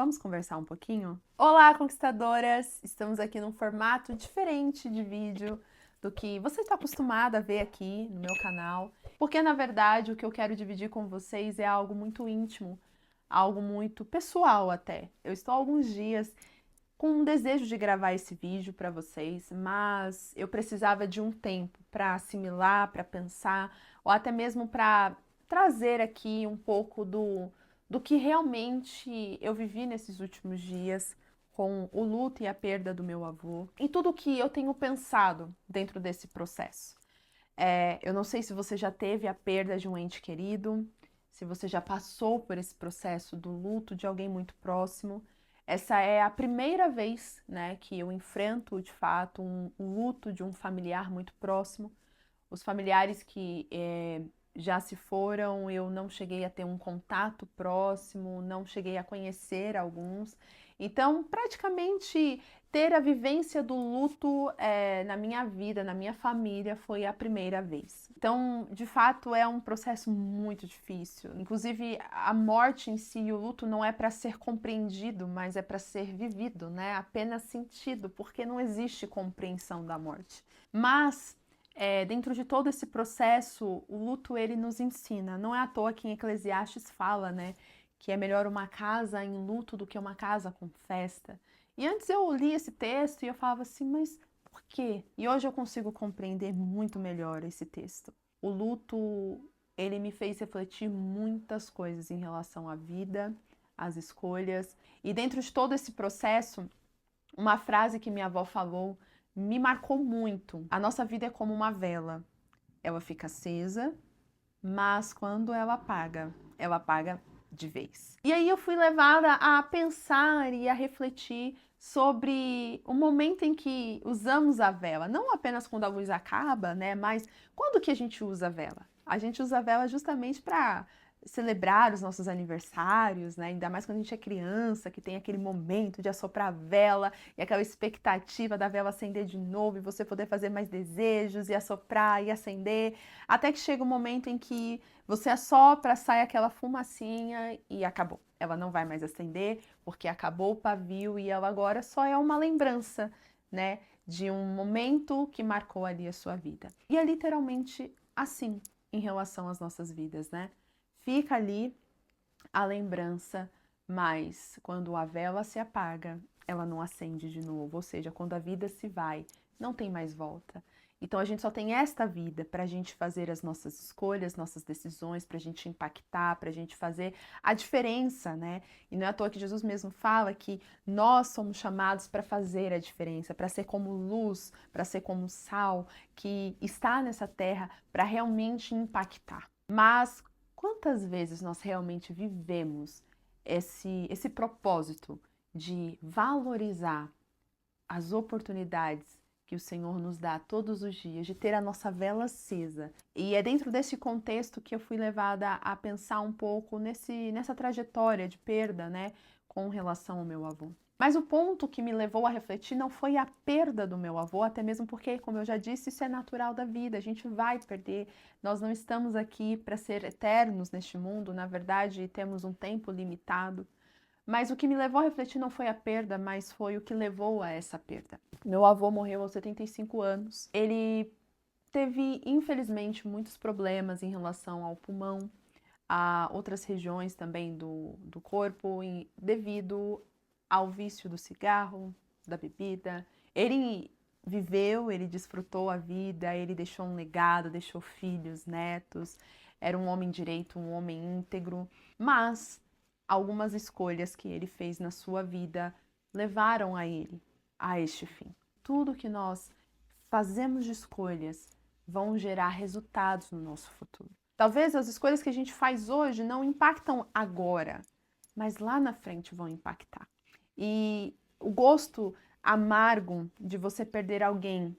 Vamos conversar um pouquinho? Olá, conquistadoras! Estamos aqui num formato diferente de vídeo do que você está acostumada a ver aqui no meu canal, porque na verdade o que eu quero dividir com vocês é algo muito íntimo, algo muito pessoal até. Eu estou há alguns dias com um desejo de gravar esse vídeo para vocês, mas eu precisava de um tempo para assimilar, para pensar, ou até mesmo para trazer aqui um pouco do que realmente eu vivi nesses últimos dias com o luto e a perda do meu avô e tudo que eu tenho pensado dentro desse processo. Eu não sei se você já teve a perda de um ente querido, se você já passou por esse processo do luto de alguém muito próximo. Essa é a primeira vez, né, que eu enfrento, de fato, um luto de um familiar muito próximo. Os familiares que já se foram, eu não cheguei a ter um contato próximo, não cheguei a conhecer alguns. Então, praticamente, ter a vivência do luto na minha vida, na minha família, foi a primeira vez. Então, de fato, é um processo muito difícil. Inclusive, a morte em si, o luto não é para ser compreendido, mas é para ser vivido, né? Apenas sentido, porque não existe compreensão da morte. Mas dentro de todo esse processo, o luto ele nos ensina. Não é à toa que em Eclesiastes fala, né, que é melhor uma casa em luto do que uma casa com festa. E antes eu li esse texto e eu falava assim, mas por quê? E hoje eu consigo compreender muito melhor esse texto. O luto, ele me fez refletir muitas coisas em relação à vida, às escolhas. E dentro de todo esse processo, uma frase que minha avó falou me marcou muito. A nossa vida é como uma vela. Ela fica acesa, mas quando ela apaga de vez. E aí eu fui levada a pensar e a refletir sobre o momento em que usamos a vela, não apenas quando a luz acaba, né, mas quando que a gente usa a vela? A gente usa a vela justamente para celebrar os nossos aniversários, né? Ainda mais quando a gente é criança, que tem aquele momento de assoprar a vela e aquela expectativa da vela acender de novo e você poder fazer mais desejos e assoprar e acender, até que chega o momento em que você assopra, sai aquela fumacinha e acabou. Ela não vai mais acender porque acabou o pavio e ela agora só é uma lembrança, né, de um momento que marcou ali a sua vida. E é literalmente assim em relação às nossas vidas, né? Fica ali a lembrança, mas quando a vela se apaga, ela não acende de novo. Ou seja, quando a vida se vai, não tem mais volta. Então a gente só tem esta vida para a gente fazer as nossas escolhas, nossas decisões, para a gente impactar, para a gente fazer a diferença, né? E não é à toa que Jesus mesmo fala que nós somos chamados para fazer a diferença, para ser como luz, para ser como sal, que está nessa terra para realmente impactar. Mas quantas vezes nós realmente vivemos esse propósito de valorizar as oportunidades que o Senhor nos dá todos os dias, de ter a nossa vela acesa? E é dentro desse contexto que eu fui levada a pensar um pouco nessa trajetória de perda, né, com relação ao meu avô. Mas o ponto que me levou a refletir não foi a perda do meu avô, até mesmo porque, como eu já disse, isso é natural da vida, a gente vai perder, nós não estamos aqui para ser eternos neste mundo, na verdade, temos um tempo limitado. Mas o que me levou a refletir não foi a perda, mas foi o que levou a essa perda. Meu avô morreu aos 75 anos. Ele teve, infelizmente, muitos problemas em relação ao pulmão, a outras regiões também do corpo, devido ao vício do cigarro, da bebida. Ele viveu, ele desfrutou a vida, ele deixou um legado, deixou filhos, netos, era um homem direito, um homem íntegro, mas algumas escolhas que ele fez na sua vida levaram a ele a este fim. Tudo que nós fazemos de escolhas vão gerar resultados no nosso futuro. Talvez as escolhas que a gente faz hoje não impactam agora, mas lá na frente vão impactar. E o gosto amargo de você perder alguém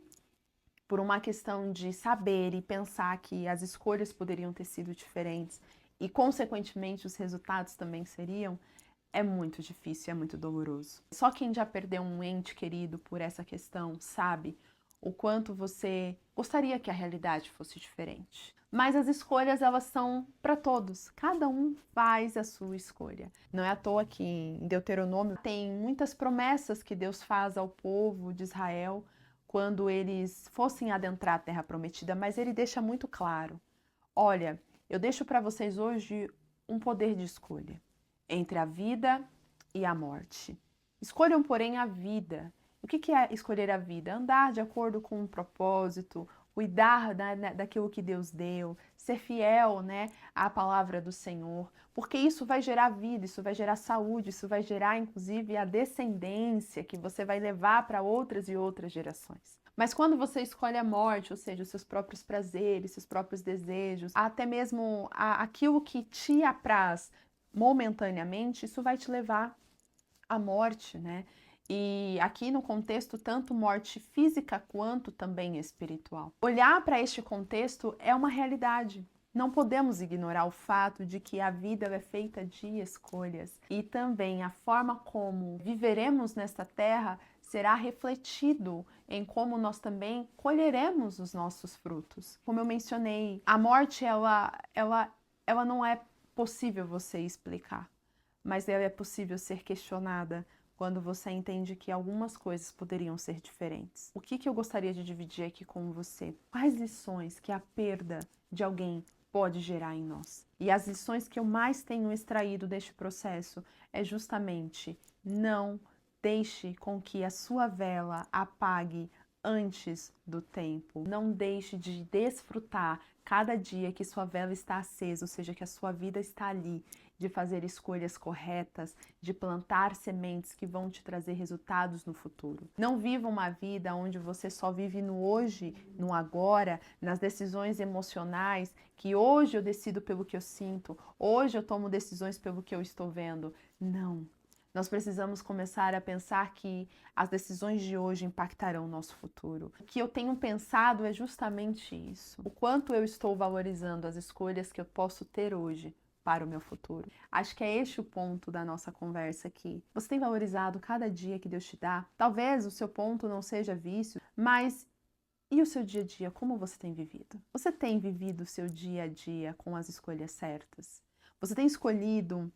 por uma questão de saber e pensar que as escolhas poderiam ter sido diferentes e, consequentemente, os resultados também seriam, é muito difícil, é muito doloroso. Só quem já perdeu um ente querido por essa questão sabe o quanto você gostaria que a realidade fosse diferente. Mas as escolhas, elas são para todos. Cada um faz a sua escolha. Não é à toa que em Deuteronômio tem muitas promessas que Deus faz ao povo de Israel quando eles fossem adentrar a terra prometida, mas ele deixa muito claro: olha, eu deixo para vocês hoje um poder de escolha entre a vida e a morte. Escolham, porém, a vida. O que é escolher a vida? Andar de acordo com um propósito, cuidar daquilo que Deus deu, ser fiel, né, à palavra do Senhor, porque isso vai gerar vida, isso vai gerar saúde, isso vai gerar, inclusive, a descendência que você vai levar para outras e outras gerações. Mas quando você escolhe a morte, ou seja, os seus próprios prazeres, seus próprios desejos, até mesmo aquilo que te apraz momentaneamente, isso vai te levar à morte, né? E aqui no contexto, tanto morte física quanto também espiritual. Olhar para este contexto é uma realidade. Não podemos ignorar o fato de que a vida é feita de escolhas e também a forma como viveremos nesta terra será refletido em como nós também colheremos os nossos frutos. Como eu mencionei, a morte ela não é possível você explicar, mas ela é possível ser questionada quando você entende que algumas coisas poderiam ser diferentes. O que eu gostaria de dividir aqui com você? Quais lições que a perda de alguém pode gerar em nós? E as lições que eu mais tenho extraído deste processo é justamente: não deixe com que a sua vela apague antes do tempo. Não deixe de desfrutar cada dia que sua vela está acesa, ou seja, que a sua vida está ali, de fazer escolhas corretas, de plantar sementes que vão te trazer resultados no futuro. Não viva uma vida onde você só vive no hoje, no agora, nas decisões emocionais, que hoje eu decido pelo que eu sinto, hoje eu tomo decisões pelo que eu estou vendo. Não. Nós precisamos começar a pensar que as decisões de hoje impactarão o nosso futuro. O que eu tenho pensado é justamente isso. O quanto eu estou valorizando as escolhas que eu posso ter hoje para o meu futuro. Acho que é este o ponto da nossa conversa aqui. Você tem valorizado cada dia que Deus te dá? Talvez o seu ponto não seja vício, mas e o seu dia a dia? Como você tem vivido? Você tem vivido o seu dia a dia com as escolhas certas? Você tem escolhido,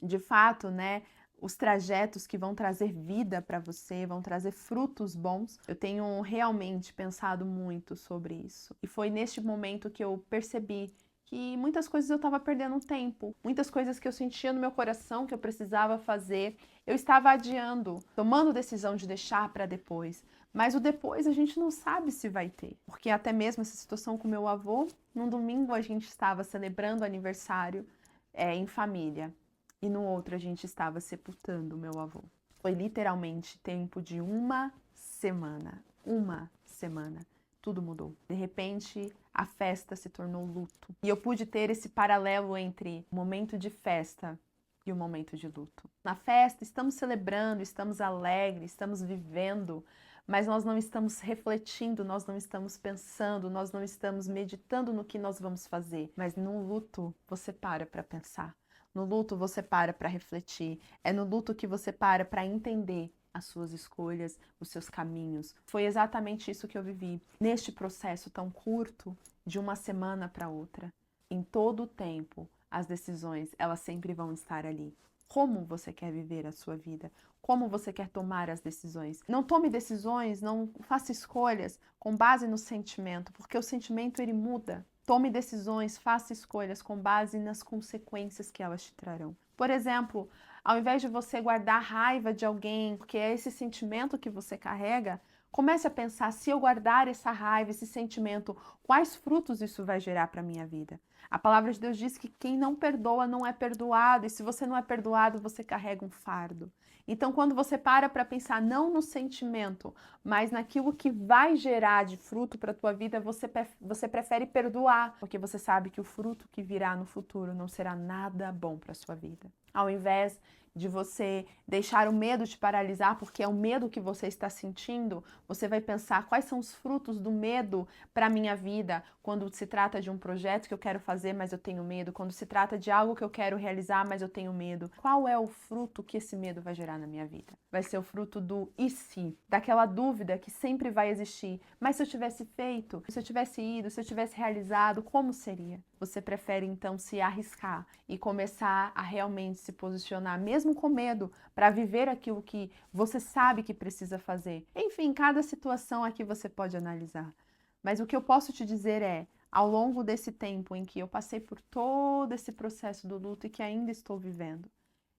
de fato, né, os trajetos que vão trazer vida para você, vão trazer frutos bons? Eu tenho realmente pensado muito sobre isso. E foi neste momento que eu percebi que muitas coisas eu estava perdendo tempo, muitas coisas que eu sentia no meu coração que eu precisava fazer, eu estava adiando, tomando decisão de deixar para depois. Mas o depois a gente não sabe se vai ter, porque até mesmo essa situação com meu avô, num domingo a gente estava celebrando o aniversário em família e no outro a gente estava sepultando o meu avô. Foi literalmente tempo de uma semana. Uma semana. Tudo mudou. De repente, a festa se tornou luto. E eu pude ter esse paralelo entre o momento de festa e o momento de luto. Na festa, estamos celebrando, estamos alegres, estamos vivendo, mas nós não estamos refletindo, nós não estamos pensando, nós não estamos meditando no que nós vamos fazer. Mas no luto, você para pensar. No luto, você para refletir. É no luto que você para entender as suas escolhas, os seus caminhos. Foi exatamente isso que eu vivi neste processo tão curto, de uma semana para outra. Em todo o tempo, as decisões, elas sempre vão estar ali. Como você quer viver a sua vida? Como você quer tomar as decisões? Não tome decisões, não faça escolhas com base no sentimento, porque o sentimento ele muda. Tome decisões, faça escolhas com base nas consequências que elas te trarão. Por exemplo, ao invés de você guardar raiva de alguém, porque é esse sentimento que você carrega, comece a pensar: se eu guardar essa raiva, esse sentimento, quais frutos isso vai gerar para a minha vida? A palavra de Deus diz que quem não perdoa não é perdoado, e se você não é perdoado, você carrega um fardo. Então, quando você para pensar não no sentimento, mas naquilo que vai gerar de fruto para a tua vida, você prefere perdoar, porque você sabe que o fruto que virá no futuro não será nada bom para a sua vida. Ao invés de você deixar o medo te paralisar, porque é o medo que você está sentindo, você vai pensar quais são os frutos do medo para a minha vida, quando se trata de um projeto que eu quero fazer, mas eu tenho medo, quando se trata de algo que eu quero realizar, mas eu tenho medo. Qual é o fruto que esse medo vai gerar na minha vida? Vai ser o fruto do e se, daquela dúvida que sempre vai existir. Mas se eu tivesse feito, se eu tivesse ido, se eu tivesse realizado, como seria? Você prefere então se arriscar e começar a realmente se posicionar, mesmo com medo, para viver aquilo que você sabe que precisa fazer. Enfim, cada situação aqui você pode analisar. Mas o que eu posso te dizer é, ao longo desse tempo em que eu passei por todo esse processo do luto e que ainda estou vivendo,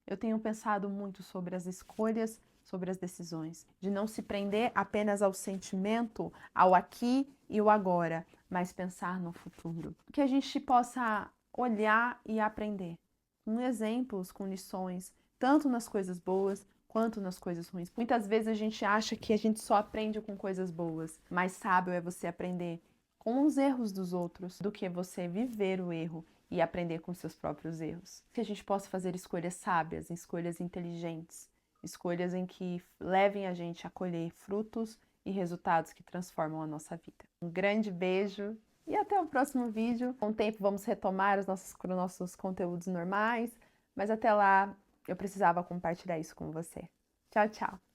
eu tenho pensado muito sobre as escolhas, sobre as decisões, de não se prender apenas ao sentimento, ao aqui e o agora, mas pensar no futuro. Que a gente possa olhar e aprender, com exemplos, com lições, tanto nas coisas boas quanto nas coisas ruins. Muitas vezes a gente acha que a gente só aprende com coisas boas, mas sábio é você aprender com os erros dos outros do que você viver o erro e aprender com seus próprios erros. Que a gente possa fazer escolhas sábias, escolhas inteligentes, escolhas em que levem a gente a colher frutos e resultados que transformam a nossa vida. Um grande beijo e até o próximo vídeo. Com o tempo vamos retomar os nossos conteúdos normais, mas até lá eu precisava compartilhar isso com você. Tchau, tchau!